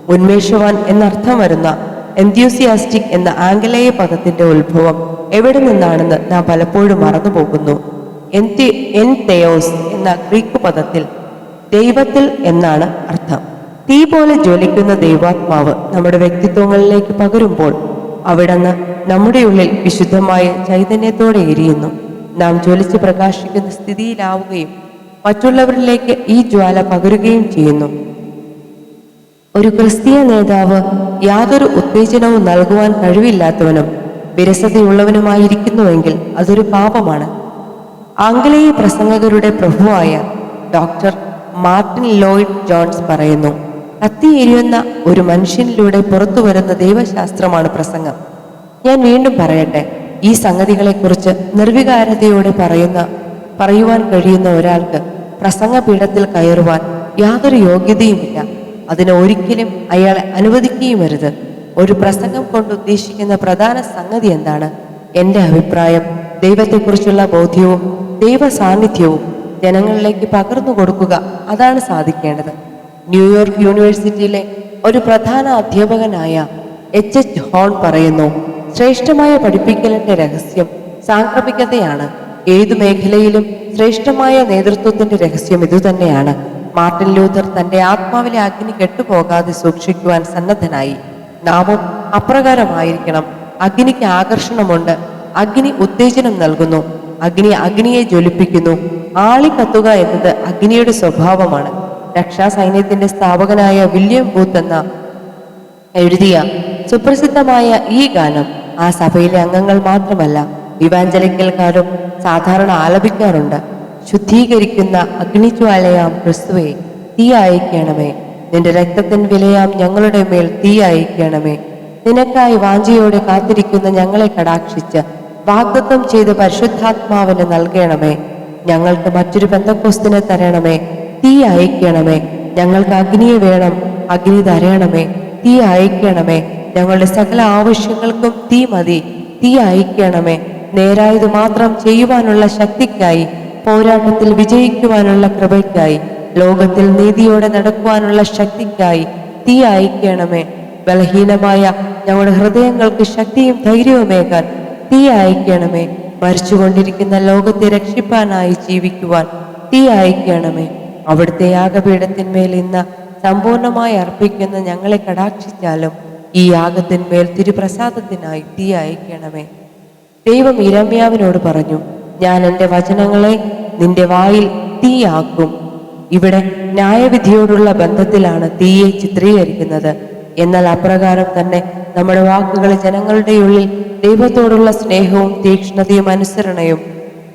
ഉന്മേഷവാൻ എന്നർത്ഥം വരുന്ന എൻത്യൂസിയാസ്റ്റിക് എന്ന ആംഗലേയ പദത്തിന്റെ ഉത്ഭവം എവിടെ നിന്നാണെന്ന് നാം പലപ്പോഴും മറന്നുപോകുന്നു. എൻതെയോസ് എന്ന ഗ്രീക്ക് പദത്തിൽ ദൈവത്തിൽ എന്നാണ് അർത്ഥം. തീ പോലെ ജ്വലിക്കുന്ന ദൈവാത്മാവ് നമ്മുടെ വ്യക്തിത്വങ്ങളിലേക്ക് പകരുമ്പോൾ അവിടുന്ന് നമ്മുടെ ഉള്ളിൽ വിശുദ്ധമായ ചൈതന്യത്തോടെ എരിയുന്നു. നാം ജ്വലിച്ച് പ്രകാശിക്കുന്ന സ്ഥിതിയിലാവുകയും മറ്റുള്ളവരിലേക്ക് ഈ ജ്വാല പകരുകയും ചെയ്യുന്നു. ഒരു ക്രിസ്തീയ നേതാവ് യാതൊരു ഉത്തേജനവും നൽകുവാൻ കഴിവില്ലാത്തവനും വിരസതയുള്ളവനുമായിരിക്കുന്നുവെങ്കിൽ അതൊരു പാപമാണ്. ആംഗലേയ പ്രസംഗകരുടെ പ്രഭുവായ ഡോക്ടർ മാർട്ടിൻ ലോയിഡ് ജോൺസ് പറയുന്നു, കത്തിയെരിയുന്ന ഒരു മനുഷ്യനിലൂടെ പുറത്തു വരുന്ന ദൈവശാസ്ത്രമാണ് പ്രസംഗം. ഞാൻ വീണ്ടും പറയട്ടെ, ഈ സംഗതികളെക്കുറിച്ച് നിർവികാരതയോടെ പറയുവാൻ കഴിയുന്ന ഒരാൾക്ക് പ്രസംഗപീഠത്തിൽ കയറുവാൻ യാതൊരു യോഗ്യതയുമില്ല. അതിന് ഒരിക്കലും അയാളെ അനുവദിക്കുകയുമരുത്. ഒരു പ്രസംഗം കൊണ്ട് ഉദ്ദേശിക്കുന്ന പ്രധാന സംഗതി എന്താണ്? എൻ്റെ അഭിപ്രായം, ദൈവത്തെക്കുറിച്ചുള്ള ബോധ്യവും ദൈവ സാന്നിധ്യവും ജനങ്ങളിലേക്ക് പകർന്നു കൊടുക്കുക. അതാണ് സാധിക്കേണ്ടത്. ന്യൂയോർക്ക് യൂണിവേഴ്സിറ്റിയിലെ ഒരു പ്രധാന അധ്യാപകനായ H.H. ഹോൺ പറയുന്നു, ശ്രേഷ്ഠമായ പഠിപ്പിക്കലിന്റെ രഹസ്യം സാംക്രമികതയാണ്. ഏതു മേഖലയിലും ശ്രേഷ്ഠമായ നേതൃത്വത്തിന്റെ രഹസ്യം ഇതുതന്നെയാണ്. മാർട്ടിൻ ലൂഥർ തന്റെ ആത്മാവിലെ അഗ്നി കെട്ടുപോകാതെ സൂക്ഷിക്കുവാൻ സന്നദ്ധനായി. നാമും അപ്രകാരമായിരിക്കണം. അഗ്നിക്ക് ആകർഷണമുണ്ട്. അഗ്നി ഉത്തേജനം നൽകുന്നു. അഗ്നിയെ ജ്വലിപ്പിക്കുന്നു. ആളിക്കത്തുക എന്നത് അഗ്നിയുടെ സ്വഭാവമാണ്. രക്ഷാസൈന്യത്തിന്റെ സ്ഥാപകനായ വില്യം ബൂത്ത് എഴുതിയ സുപ്രസിദ്ധമായ ഈ ഗാനം ആ സഭയിലെ അംഗങ്ങൾ മാത്രമല്ല, ഇവാഞ്ചലിക്കൽക്കാരും സാധാരണ ആലപിക്കാറുണ്ട്. ശുദ്ധീകരിക്കുന്ന അഗ്നിജ്വാലയാം ക്രിസ്തുവേ, തീ അയക്കണമേ. നിന്റെ രക്തത്തിൻ വിലയാം ഞങ്ങളുടെ മേൽ തീ അയക്കണമേ. നിനക്കായി വാഞ്ചയോടെ കാത്തിരിക്കുന്ന ഞങ്ങളെ കടാക്ഷിച്ച് വാഗ്ദത്തം ചെയ്ത് പരിശുദ്ധാത്മാവിന് നൽകണമേ. ഞങ്ങൾക്ക് മറ്റൊരു പെന്തക്കോസ്തിനെ തരണമേ. തീ അയക്കണമേ. ഞങ്ങൾക്ക് അഗ്നിയെ വേണം. അഗ്നി തരണമേ. തീ അയക്കണമേ. ഞങ്ങളുടെ സകല ആവശ്യങ്ങൾക്കും തീ മതി. തീ അയക്കണമേ. നേരായത് മാത്രം ചെയ്യുവാനുള്ള ശക്തിക്കായി, പോരാട്ടത്തിൽ വിജയിക്കുവാനുള്ള കൃപയ്ക്കായി, ലോകത്തിൽ നീതിയോടെ നടക്കുവാനുള്ള ശക്തിക്കായി തീ അയക്കണമേ. ബലഹീനമായ ഞങ്ങളുടെ ഹൃദയങ്ങൾക്ക് ശക്തിയും ധൈര്യവുമേകാൻ തീ അയക്കണമേ. മരിച്ചുകൊണ്ടിരിക്കുന്ന ലോകത്തെ രക്ഷിപ്പാനായി ജീവിക്കുവാൻ തീ അയക്കണമേ. അവിടുത്തെ യാഗപീഠത്തിന്മേൽ ഇന്ന് സമ്പൂർണമായി അർപ്പിക്കുന്ന ഞങ്ങളെ കടാക്ഷിച്ചാലും ഈ യാഗത്തിന്മേൽ തിരുപ്രസാദത്തിനായി തീ അയക്കണമേ. ദൈവം യിരെമ്യാവിനോട് പറഞ്ഞു, ഞാൻ എൻ്റെ വചനങ്ങളെ നിന്റെ വായിൽ തീയാക്കും. ഇവിടെ ന്യായവിധിയോടുള്ള ബന്ധത്തിലാണ് തീയെ ചിത്രീകരിക്കുന്നത്. എന്നാൽ അപ്രകാരം തന്നെ നമ്മുടെ വാക്കുകൾ ജനങ്ങളുടെ ഉള്ളിൽ ദൈവത്തോടുള്ള സ്നേഹവും തീക്ഷ്ണതയും അനുസരണയും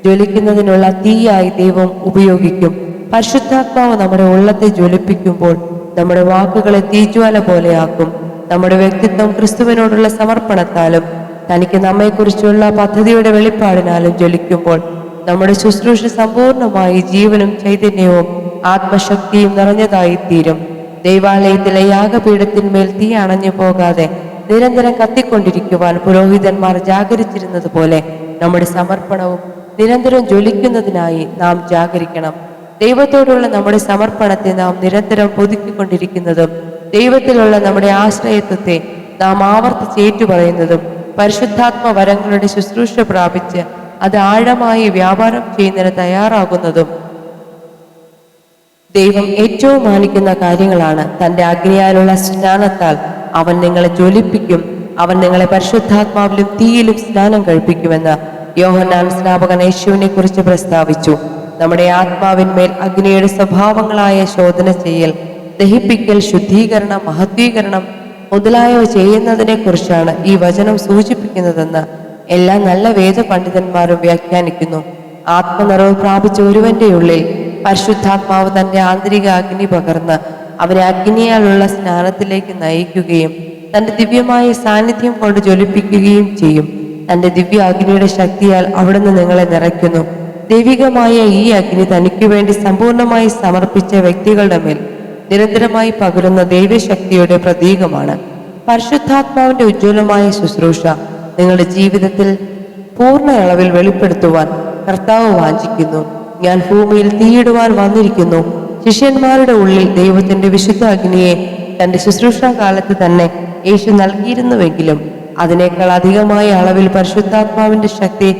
ജ്വലിക്കുന്നതിനുള്ള തീയായി ദൈവം ഉപയോഗിക്കും. പരിശുദ്ധാത്മാവ് നമ്മുടെ ഉള്ളത്തെ ജ്വലിപ്പിക്കുമ്പോൾ നമ്മുടെ വാക്കുകളെ തീജ്വാല പോലെയാക്കും. നമ്മുടെ വ്യക്തിത്വം ക്രിസ്തുവിനോടുള്ള സമർപ്പണത്താലും തനിക്ക് നമ്മെക്കുറിച്ചുള്ള പദ്ധതിയുടെ വെളിപ്പാടിനാലും ജ്വലിക്കുമ്പോൾ നമ്മുടെ ശുശ്രൂഷ സമ്പൂർണമായി ജീവനും ചൈതന്യവും ആത്മശക്തിയും നിറഞ്ഞതായി തീരും. ദൈവാലയത്തിലെ യാഗപീഠത്തിന്മേൽ തീ അണഞ്ഞു പോകാതെ നിരന്തരം കത്തിക്കൊണ്ടിരിക്കുവാൻ പുരോഹിതന്മാർ ജാഗരിച്ചിരുന്നത് പോലെ നമ്മുടെ സമർപ്പണവും നിരന്തരം ജ്വലിക്കുന്നതിനായി നാം ജാഗരിക്കണം. ദൈവത്തോടുള്ള നമ്മുടെ സമർപ്പണത്തെ നാം നിരന്തരം പുതുക്കിക്കൊണ്ടിരിക്കുന്നതും ദൈവത്തിലുള്ള നമ്മുടെ ആശ്രയത്വത്തെ നാം ആവർത്തിച്ച് ഏറ്റുപറയുന്നതും പരിശുദ്ധാത്മ വരങ്ങളുടെ ശുശ്രൂഷ പ്രാപിച്ച് അത് ആഴമായി വ്യാപാരം ചെയ്യുന്നതിന് തയ്യാറാകുന്നതും ദൈവം ഏറ്റവും മാനിക്കുന്ന കാര്യങ്ങളാണ്. തന്റെ അഗ്നിയാലുള്ള സ്നാനത്താൽ അവൻ നിങ്ങളെ ജ്വലിപ്പിക്കും. അവൻ നിങ്ങളെ പരിശുദ്ധാത്മാവിലും തീയിലും സ്നാനം കഴിപ്പിക്കുമെന്ന് യോഹന്നാൻ സ്നാപകൻ യേശുവിനെ കുറിച്ച് പ്രസ്താവിച്ചു. നമ്മുടെ ആത്മാവിന്മേൽ അഗ്നിയുടെ സ്വഭാവങ്ങളായ ശോധന ചെയ്യൽ, ദഹിപ്പിക്കൽ, ശുദ്ധീകരണം, മഹത്വീകരണം മുതലായവ ചെയ്യുന്നതിനെ കുറിച്ചാണ് ഈ വചനം സൂചിപ്പിക്കുന്നതെന്ന് എല്ലാ നല്ല വേദ പണ്ഡിതന്മാരും വ്യാഖ്യാനിക്കുന്നു. ആത്മനിറവ് പ്രാപിച്ച ഒരുവന്റെ ഉള്ളിൽ പരിശുദ്ധാത്മാവ് തന്റെ ആന്തരിക അഗ്നി പകർന്ന് അവനെ അഗ്നിയാലുള്ള സ്നാനത്തിലേക്ക് നയിക്കുകയും തന്റെ ദിവ്യമായ സാന്നിധ്യം കൊണ്ട് ജ്വലിപ്പിക്കുകയും ചെയ്യും. തന്റെ ദിവ്യ അഗ്നിയുടെ ശക്തിയാൽ അവിടുന്ന് നിങ്ങളെ നിറയ്ക്കുന്നു. ദൈവികമായ ഈ അഗ്നി തനിക്ക് വേണ്ടി സമ്പൂർണമായി സമർപ്പിച്ച വ്യക്തികളുടെ മേൽ നിരന്തരമായി പകരുന്ന ദൈവശക്തിയുടെ പ്രതീകമാണ്. പരിശുദ്ധാത്മാവിന്റെ ഉജ്ജ്വലമായ ശുശ്രൂഷ നിങ്ങളുടെ ജീവിതത്തിൽ പൂർണ്ണ അളവിൽ വെളിപ്പെടുത്തുവാൻ കർത്താവ് വാഞ്ചിക്കുന്നു. ഞാൻ ഭൂമിയിൽ തീയിടുവാൻ വന്നിരിക്കുന്നു. ശിഷ്യന്മാരുടെ ഉള്ളിൽ ദൈവത്തിന്റെ വിശുദ്ധ അഗ്നിയെ തന്റെ ശുശ്രൂഷാ കാലത്ത് തന്നെ യേശു നൽകിയിരുന്നുവെങ്കിലും അതിനേക്കാൾ അധികമായ അളവിൽ പരിശുദ്ധാത്മാവിന്റെ ശക്തി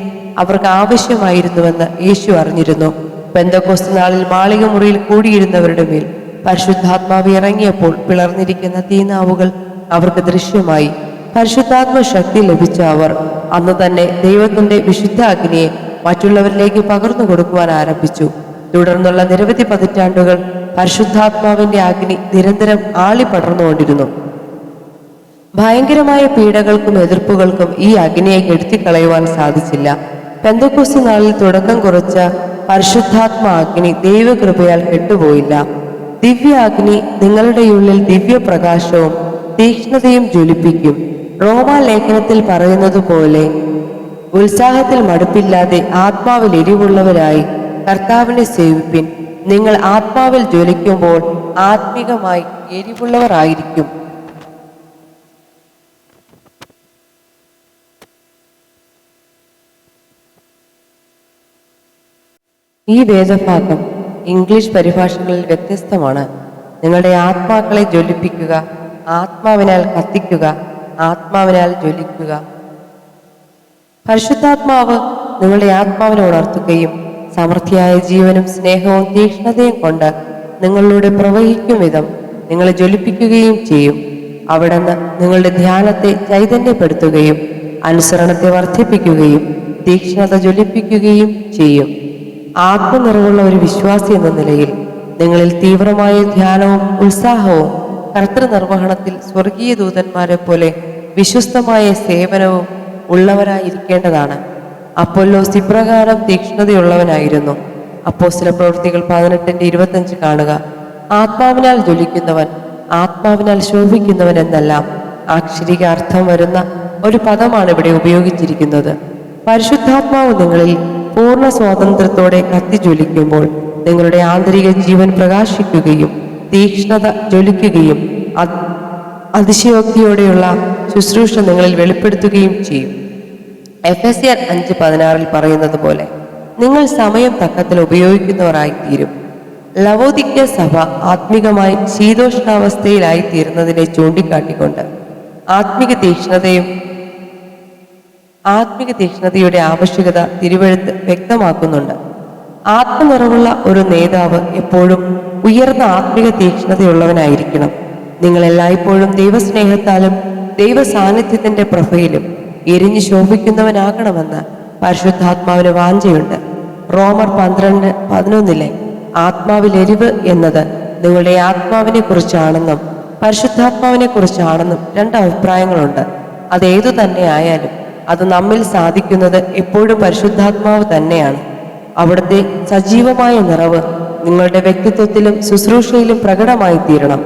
അവർക്ക് ആവശ്യമായിരുന്നുവെന്ന് യേശു അറിഞ്ഞിരുന്നു. പെന്തക്കോസ്ത് നാളിൽ മാളിക മുറിയിൽ കൂടിയിരുന്നവരുടെ മേൽ പരിശുദ്ധാത്മാവ് ഇറങ്ങിയപ്പോൾ പിളർന്നിരിക്കുന്ന തീനാവുകൾ അവർക്ക് ദൃശ്യമായി. പരിശുദ്ധാത്മ ശക്തി ലഭിച്ച അവർ അന്ന് തന്നെ ദൈവത്തിന്റെ വിശുദ്ധ അഗ്നിയെ മറ്റുള്ളവരിലേക്ക് പകർന്നു കൊടുക്കുവാൻ ആരംഭിച്ചു. തുടർന്നുള്ള നിരവധി പതിറ്റാണ്ടുകൾ പരിശുദ്ധാത്മാവിന്റെ അഗ്നി നിരന്തരം ആളിപ്പടർന്നുകൊണ്ടിരുന്നു. ഭയങ്കരമായ പീഡകൾക്കും എതിർപ്പുകൾക്കും ഈ അഗ്നിയെ കെടുത്തിക്കളയുവാൻ സാധിച്ചില്ല. പെന്തക്കോസ്ത് നാളിൽ തുടക്കം കുറിച്ച പരിശുദ്ധാത്മ അഗ്നി ദൈവകൃപയാൽ കെട്ടുപോയില്ല. ദിവ്യ അഗ്നി നിങ്ങളുടെ ഉള്ളിൽ ദിവ്യപ്രകാശവും തീക്ഷ്ണതയും ജ്വലിപ്പിക്കും. റോമാലേഖനത്തിൽ പറയുന്നത് പോലെ ഉത്സാഹത്തിൽ മടുപ്പില്ലാതെ ആത്മാവിൽ എരിവുള്ളവരായി കർത്താവിനെ സേവിപ്പിൻ. നിങ്ങൾ ആത്മാവിൽ ജ്വലിക്കുമ്പോൾ ആത്മികമായി എരിവുള്ളവരായിരിക്കും. ഈ വേദഭാഗം ഇംഗ്ലീഷ് പരിഭാഷകളിൽ വ്യത്യസ്തമാണ്. നിങ്ങളുടെ ആത്മാക്കളെ ജ്വലിപ്പിക്കുക, ആത്മാവിനാൽ കത്തിക്കുക, ആത്മാവിനാൽ ജ്വലിക്കുക. പരിശുദ്ധാത്മാവ് നിങ്ങളുടെ ആത്മാവിനെ ഉണർത്തുകയും സമൃദ്ധിയായ ജീവനും സ്നേഹവും തീക്ഷ്ണതയും കൊണ്ട് നിങ്ങളിലൂടെ പ്രവഹിക്കും വിധം നിങ്ങളെ ജ്വലിപ്പിക്കുകയും ചെയ്യും. അവിടുന്ന് നിങ്ങളുടെ ധ്യാനത്തെ ചൈതന്യപ്പെടുത്തുകയും അനുസരണത്തെ വർദ്ധിപ്പിക്കുകയും തീക്ഷ്ണത ജ്വലിപ്പിക്കുകയും ചെയ്യും. ആത്മനിറവുള്ള ഒരു വിശ്വാസി എന്ന നിലയിൽ നിങ്ങളിൽ തീവ്രമായ ധ്യാനവും ഉത്സാഹവും കർത്തൃനിർവഹണത്തിൽ സ്വർഗീയ ദൂതന്മാരെ പോലെ വിശ്വസ്തമായ സേവനവും ഉള്ളവരായിരിക്കേണ്ടതാണ്. അപ്പൊല്ലോസ് ഇപ്രകാരം തീക്ഷ്ണതയുള്ളവനായിരുന്നു. അപ്പോസ്തല പ്രവൃത്തികൾ 18:25 കാണുക. ആത്മാവിനാൽ ജ്വലിക്കുന്നവൻ, ആത്മാവിനാൽ ശോഭിക്കുന്നവൻ എന്നെല്ലാം അക്ഷരിക അർത്ഥം വരുന്ന ഒരു പദമാണ് ഇവിടെ ഉപയോഗിച്ചിരിക്കുന്നത്. പരിശുദ്ധാത്മാവ് നിങ്ങളിൽ പൂർണ്ണ സ്വാതന്ത്ര്യത്തോടെ കത്തിജ്വലിക്കുമ്പോൾ നിങ്ങളുടെ ആന്തരിക ജീവൻ പ്രകാശിക്കുകയും തീക്ഷ്ണത ജ്വലിക്കുകയും അതിശയോക്തിയോടെയുള്ള ശുശ്രൂഷ നിങ്ങളിൽ വെളിപ്പെടുത്തുകയും ചെയ്യും. എഫെസ്യർ 5:16 പറയുന്നത് പോലെ നിങ്ങൾ സമയം തക്കത്തിൽ ഉപയോഗിക്കുന്നവരായിത്തീരും. ലവോദിക്യ സഭ ആത്മികമായി ശീതോഷ്ണാവസ്ഥയിലായിത്തീരുന്നതിനെ ചൂണ്ടിക്കാട്ടിക്കൊണ്ട് ആത്മിക തീക്ഷ്ണതയുടെ ആവശ്യകത തിരുവെഴുത്ത് വ്യക്തമാക്കുന്നുണ്ട്. ആത്മനിറവുള്ള ഒരു നേതാവ് എപ്പോഴും ഉയർന്ന ആത്മിക തീക്ഷ്ണതയുള്ളവനായിരിക്കണം. നിങ്ങൾ എല്ലായ്പ്പോഴും ദൈവസ്നേഹത്താലും ദൈവ സാന്നിധ്യത്തിന്റെ പ്രഭയിലും എരിഞ്ഞു ശോഭിക്കുന്നവനാകണമെന്ന് പരിശുദ്ധാത്മാവിന് വാഞ്ചയുണ്ട്. റോമർ 12:11 ആത്മാവിൽ എരിവ് എന്നത് നിങ്ങളുടെ ആത്മാവിനെ കുറിച്ചാണെന്നും പരിശുദ്ധാത്മാവിനെ കുറിച്ചാണെന്നും 2 അഭിപ്രായങ്ങളുണ്ട്. അതേതു തന്നെ ആയാലും അത് നമ്മിൽ സാധിക്കുന്നത് എപ്പോഴും പരിശുദ്ധാത്മാവ് തന്നെയാണ്. അവിടുത്തെ സജീവമായ നിറവ് നിങ്ങളുടെ വ്യക്തിത്വത്തിലും ശുശ്രൂഷയിലും പ്രകടമായി തീരണം.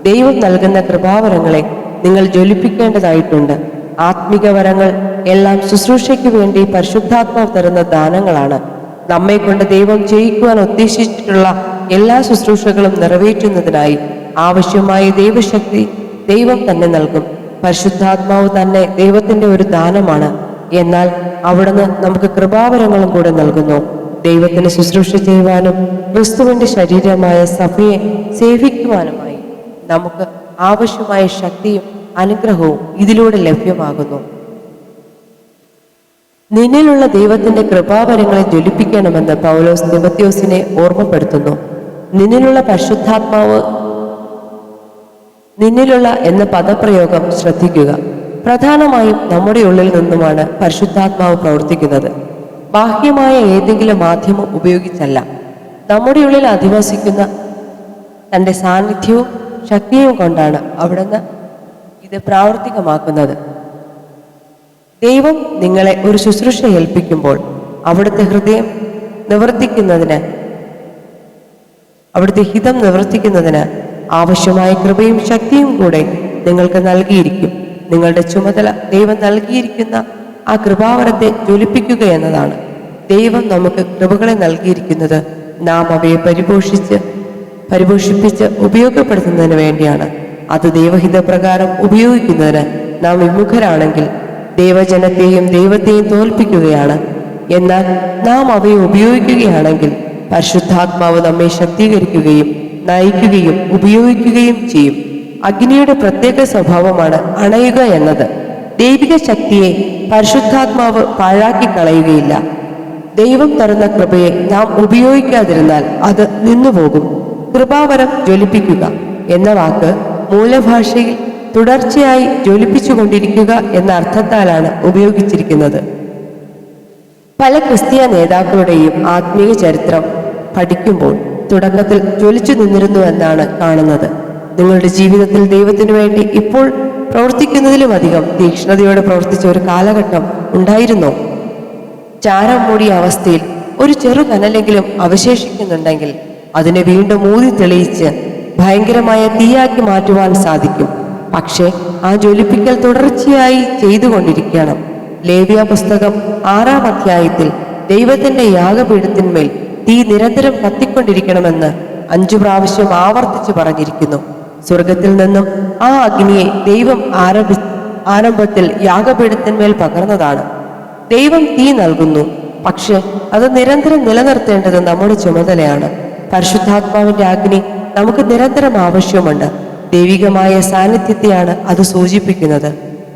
ദൈവം നൽകുന്ന കൃപാവരങ്ങളെ നിങ്ങൾ ജ്വലിപ്പിക്കേണ്ടതായിട്ടുണ്ട്. ആത്മിക വരങ്ങൾ എല്ലാം ശുശ്രൂഷയ്ക്ക് വേണ്ടി പരിശുദ്ധാത്മാവ് തരുന്ന ദാനങ്ങളാണ്. നമ്മെ കൊണ്ട് ദൈവം ചെയ്യിക്കുവാൻ ഉദ്ദേശിച്ചിട്ടുള്ള എല്ലാ ശുശ്രൂഷകളും നിറവേറ്റുന്നതിനായി ആവശ്യമായ ദൈവശക്തി ദൈവം തന്നെ നൽകും. പരിശുദ്ധാത്മാവ് തന്നെ ദൈവത്തിന്റെ ഒരു ദാനമാണ്. എന്നാൽ അവിടുന്ന് നമുക്ക് കൃപാവരങ്ങളും കൂടെ നൽകുന്നു. ദൈവത്തിന് ശുശ്രൂഷ ചെയ്യുവാനും ക്രിസ്തുവിന്റെ ശരീരമായ സഭയെ സേവിക്കുവാനുമായി നമുക്ക് ആവശ്യമായ ശക്തിയും അനുഗ്രഹവും ഇതിലൂടെ ലഭ്യമാകുന്നു. നിന്നിലുള്ള ദൈവത്തിന്റെ കൃപാവരങ്ങളെ ജ്വലിപ്പിക്കണമെന്ന് പൗലോസ് തിമോഥെയോസിനെ ഓർമ്മപ്പെടുത്തുന്നു. നിന്നിലുള്ള എന്ന പദപ്രയോഗം ശ്രദ്ധിക്കുക. പ്രധാനമായും നമ്മുടെ ഉള്ളിൽ നിന്നുമാണ് പരിശുദ്ധാത്മാവ് പ്രവർത്തിക്കുന്നത്. ബാഹ്യമായ ഏതെങ്കിലും മാധ്യമം ഉപയോഗിച്ചല്ല. നമ്മുടെ ഉള്ളിൽ അധിവസിക്കുന്ന തൻ്റെ സാന്നിധ്യവും ശക്തിയും കൊണ്ടാണ് അവിടുന്ന് ഇത് പ്രാവർത്തികമാക്കുന്നത്. ദൈവം നിങ്ങളെ ഒരു ശുശ്രൂഷ ഏൽപ്പിക്കുമ്പോൾ അവിടുത്തെ ഹിതം നിവർത്തിക്കുന്നതിന് ആവശ്യമായ കൃപയും ശക്തിയും കൂടെ നിങ്ങൾക്ക് നൽകിയിരിക്കും. നിങ്ങളുടെ ചുമതല ദൈവം നൽകിയിരിക്കുന്ന ആ കൃപാവരത്തെ ജ്വലിപ്പിക്കുക എന്നതാണ്. ദൈവം നമുക്ക് കൃപകളെ നൽകിയിരിക്കുന്നത് നാം അവയെ പരിപോഷിപ്പിച്ച് ഉപയോഗപ്പെടുത്തുന്നതിന് വേണ്ടിയാണ്. അത് ദൈവഹിതപ്രകാരം ഉപയോഗിക്കുന്നതിന് നാം വിമുഖരാണെങ്കിൽ ദൈവജനത്തെയും ദൈവത്തെയും തോൽപ്പിക്കുകയാണ്. എന്നാൽ നാം അവയെ ഉപയോഗിക്കുകയാണെങ്കിൽ പരിശുദ്ധാത്മാവ് നമ്മെ ശക്തീകരിക്കുകയും നയിക്കുകയും ഉപയോഗിക്കുകയും ചെയ്യും. അഗ്നിയുടെ പ്രത്യേക സ്വഭാവമാണ് അണയുക എന്നത്. ദൈവിക ശക്തിയെ പരിശുദ്ധാത്മാവ് പാഴാക്കി കളയുകയില്ല. ദൈവം തരുന്ന കൃപയെ നാം ഉപയോഗിക്കാതിരുന്നാൽ അത് നിന്നുപോകും. കൃപാവരം ജ്വലിപ്പിക്കുക എന്ന വാക്ക് മൂലഭാഷയിൽ തുടർച്ചയായി ജ്വലിപ്പിച്ചുകൊണ്ടിരിക്കുക എന്ന അർത്ഥത്താലാണ് ഉപയോഗിച്ചിരിക്കുന്നത്. പല ക്രിസ്തീയ നേതാക്കളുടെയും ആത്മീയ ചരിത്രം പഠിക്കുമ്പോൾ തുടക്കത്തിൽ ജ്വലിച്ചു നിന്നിരുന്നുവെന്നാണ് കാണുന്നത്. നിങ്ങളുടെ ജീവിതത്തിൽ ദൈവത്തിനു വേണ്ടി ഇപ്പോൾ പ്രവർത്തിക്കുന്നതിലും അധികം തീക്ഷ്ണതയോടെ പ്രവർത്തിച്ച ഒരു കാലഘട്ടം ഉണ്ടായിരുന്നോ? ചാരം മൂടിയ അവസ്ഥയിൽ ഒരു ചെറു കനലെങ്കിലും അവശേഷിക്കുന്നുണ്ടെങ്കിൽ അതിനെ വീണ്ടും ഊതി തെളിയിച്ച് ഭയങ്കരമായ തീയാക്കി മാറ്റുവാൻ സാധിക്കും. പക്ഷേ ആ ജ്വലിപ്പിക്കൽ തുടർച്ചയായി ചെയ്തുകൊണ്ടിരിക്കണം. ലേവ്യ പുസ്തകം 6-ാം അധ്യായത്തിൽ ദൈവത്തിന്റെ യാഗപീഠത്തിന്മേൽ തീ നിരന്തരം കത്തിക്കൊണ്ടിരിക്കണമെന്ന് 5 പ്രാവശ്യം ആവർത്തിച്ച് പറഞ്ഞിരിക്കുന്നു. സ്വർഗത്തിൽ നിന്നും ആ അഗ്നിയെ ദൈവം ആരംഭത്തിൽ യാഗപീഠത്തിന്മേൽ പകർന്നതാണ്. ദൈവം തീ നൽകുന്നു, പക്ഷെ അത് നിരന്തരം നിലനിർത്തേണ്ടത് നമ്മുടെ ചുമതലയാണ്. പരിശുദ്ധാത്മാവിന്റെ അഗ്നി നമുക്ക് നിരന്തരം ആവശ്യമുണ്ട്. ദൈവികമായ സാന്നിധ്യത്തെയാണ് അത് സൂചിപ്പിക്കുന്നത്.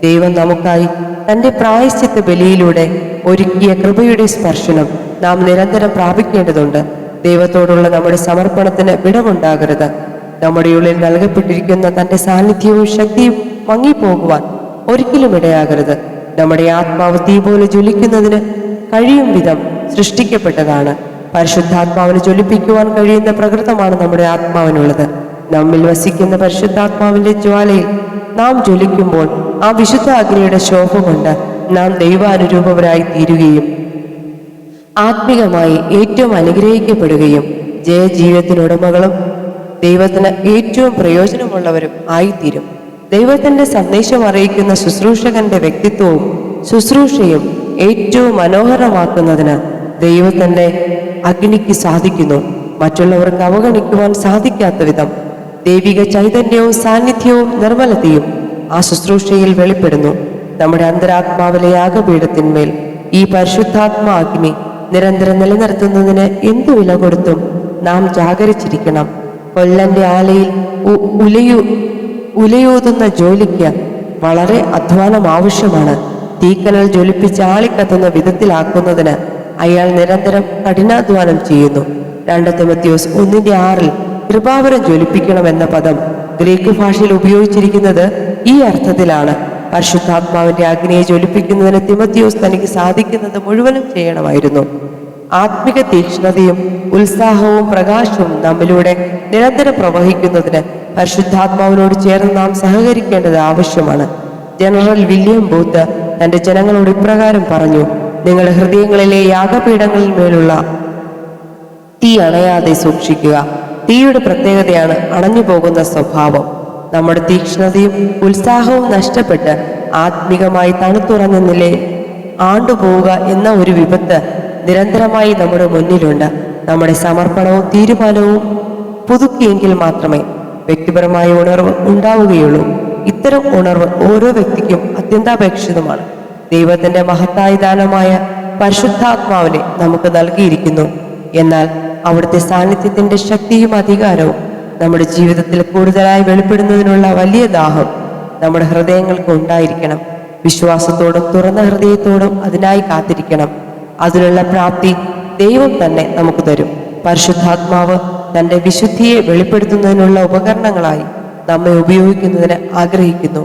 ദൈവം നമുക്കായി തന്റെ പ്രായശ്ചിത്ത ബലിയിലൂടെ ഒരുക്കിയ കൃപയുടെ സ്പർശനം നാം നിരന്തരം പ്രാപിക്കേണ്ടതുണ്ട്. ദൈവത്തോടുള്ള നമ്മുടെ സമർപ്പണത്തിന് വിടവുണ്ടാകരുത്. നമ്മുടെ ഉള്ളിൽ നൽകപ്പെട്ടിരിക്കുന്ന തന്റെ സാന്നിധ്യവും ശക്തിയും മങ്ങിപ്പോകുവാൻ ഒരിക്കലും ഇടയാകരുത്. നമ്മുടെ ആത്മാവ് തീ പോലെ ജ്വലിക്കുന്നതിന് കഴിയും വിധം സൃഷ്ടിക്കപ്പെട്ടതാണ്. പരിശുദ്ധാത്മാവിന് ജ്വലിപ്പിക്കുവാൻ കഴിയുന്ന പ്രകൃതമാണ് നമ്മുടെ ആത്മാവിനുള്ളത്. നമ്മിൽ വസിക്കുന്ന പരിശുദ്ധാത്മാവിന്റെ ജ്വാലയിൽ നാം ജ്വലിക്കുമ്പോൾ ആ വിശുദ്ധ അഗ്നിയുടെ ശോഭ കൊണ്ട് നാം ദൈവാനുരൂപരായി തീരുകയും ആത്മികമായി ഏറ്റവും അനുഗ്രഹിക്കപ്പെടുകയും ജയജീവിതത്തിനുടമകളും ദൈവത്തിന് ഏറ്റവും പ്രയോജനമുള്ളവരും ആയിത്തീരും. ദൈവത്തിന്റെ സന്ദേശം അറിയിക്കുന്ന ശുശ്രൂഷകന്റെ വ്യക്തിത്വവും ശുശ്രൂഷയും ഏറ്റവും മനോഹരമാക്കുന്നതിന് ദൈവത്തിന്റെ അഗ്നിക്ക് സാധിക്കുന്നു. മറ്റുള്ളവർക്ക് അവഗണിക്കുവാൻ സാധിക്കാത്ത വിധം ദൈവിക ചൈതന്യവും സാന്നിധ്യവും നിർമ്മലതയും ആ ശുശ്രൂഷയിൽ വെളിപ്പെടുന്നു. നമ്മുടെ അന്തരാത്മാവിലെ യാഗപീഠത്തിന്മേൽ ഈ പരിശുദ്ധാത്മാ അഗ്നി നിരന്തരം നിലനിർത്തുന്നതിന് എന്തു വില കൊടുത്തും നാം ജാഗരിച്ചിരിക്കണം. കൊല്ലന്റെ ആലയിൽ ഉലയൂതുന്ന ജോലിക്ക് വളരെ അധ്വാനം ആവശ്യമാണ്. തീക്കനൽ ജ്വലിപ്പിച്ച് ആളിക്കത്തുന്ന വിധത്തിലാക്കുന്നതിന് അയാൾ നിരന്തരം കഠിനാധ്വാനം ചെയ്യുന്നു. 2 തിമോത്തിയോസ് 1:6 കൃപാവരം ജ്വലിപ്പിക്കണമെന്ന പദം ഗ്രീക്ക് ഭാഷയിൽ ഉപയോഗിച്ചിരിക്കുന്നത് ഈ അർത്ഥത്തിലാണ്. പരിശുദ്ധാത്മാവിന്റെ അഗ്നിയെ ജ്വലിപ്പിക്കുന്നതിന് തിമോത്തിയോസ് തനിക്ക് സാധിക്കുന്നത് മുഴുവനും ചെയ്യണമായിരുന്നു. ആത്മിക തീക്ഷ്ണതയും ഉത്സാഹവും പ്രകാശവും നമ്മിലൂടെ നിരന്തരം പ്രവഹിക്കുന്നതിന് പരിശുദ്ധാത്മാവിനോട് ചേർന്ന് നാം സഹകരിക്കേണ്ടത് ആവശ്യമാണ്. ജനറൽ വില്യം ബൂത്ത് തന്റെ ജനങ്ങളോട് ഇപ്രകാരം പറഞ്ഞു: നിങ്ങളുടെ ഹൃദയങ്ങളിലെ യാഗപീഠങ്ങളിൽ മേലുള്ള തീ അണയാതെ സൂക്ഷിക്കുക. തീയുടെ പ്രത്യേകതയാണ് അണഞ്ഞു പോകുന്ന സ്വഭാവം. നമ്മുടെ തീക്ഷ്ണതയും ഉത്സാഹവും നഷ്ടപ്പെട്ട് ആത്മികമായി തണുത്തുറഞ്ഞ നിലയിൽ ആണ്ടുപോവുക എന്ന ഒരു വിപത്ത് നിരന്തരമായി നമ്മുടെ മുന്നിലുണ്ട്. നമ്മുടെ സമർപ്പണവും തീരുമാനവും പുതുക്കിയെങ്കിൽ മാത്രമേ വ്യക്തിപരമായ ഉണർവ് ഉണ്ടാവുകയുള്ളൂ. ഇത്തരം ഉണർവ് ഓരോ വ്യക്തിക്കും അത്യന്താപേക്ഷിതമാണ്. ദൈവത്തിന്റെ മഹത്തായ ദാനമായ പരിശുദ്ധാത്മാവിനെ നമുക്ക് നൽകിയിരിക്കുന്നു. എന്നാൽ അവിടുത്തെ സാന്നിധ്യത്തിന്റെ ശക്തിയും അധികാരവും നമ്മുടെ ജീവിതത്തിൽ കൂടുതലായി വെളിപ്പെടുന്നതിനുള്ള വലിയ ദാഹം നമ്മുടെ ഹൃദയങ്ങൾക്ക് ഉണ്ടായിരിക്കണം. വിശ്വാസത്തോടും തുറന്ന ഹൃദയത്തോടും അതിനായി കാത്തിരിക്കണം. അതിനുള്ള പ്രാപ്തി ദൈവം തന്നെ നമുക്ക് തരും. പരിശുദ്ധാത്മാവ് തൻ്റെ വിശുദ്ധിയെ വെളിപ്പെടുത്തുന്നതിനുള്ള ഉപകരണങ്ങളായി നമ്മെ ഉപയോഗിക്കുന്നതിന് ആഗ്രഹിക്കുന്നു.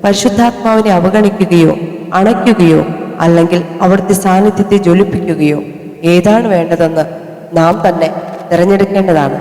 പരിശുദ്ധാത്മാവിനെ അവഗണിക്കുകയോ അണയ്ക്കുകയോ അല്ലെങ്കിൽ അവിടുത്തെ സാന്നിധ്യത്തെ ജ്വലിപ്പിക്കുകയോ ഏതാണ് വേണ്ടതെന്ന് നാം തന്നെ തിരഞ്ഞെടുക്കേണ്ടതാണ്.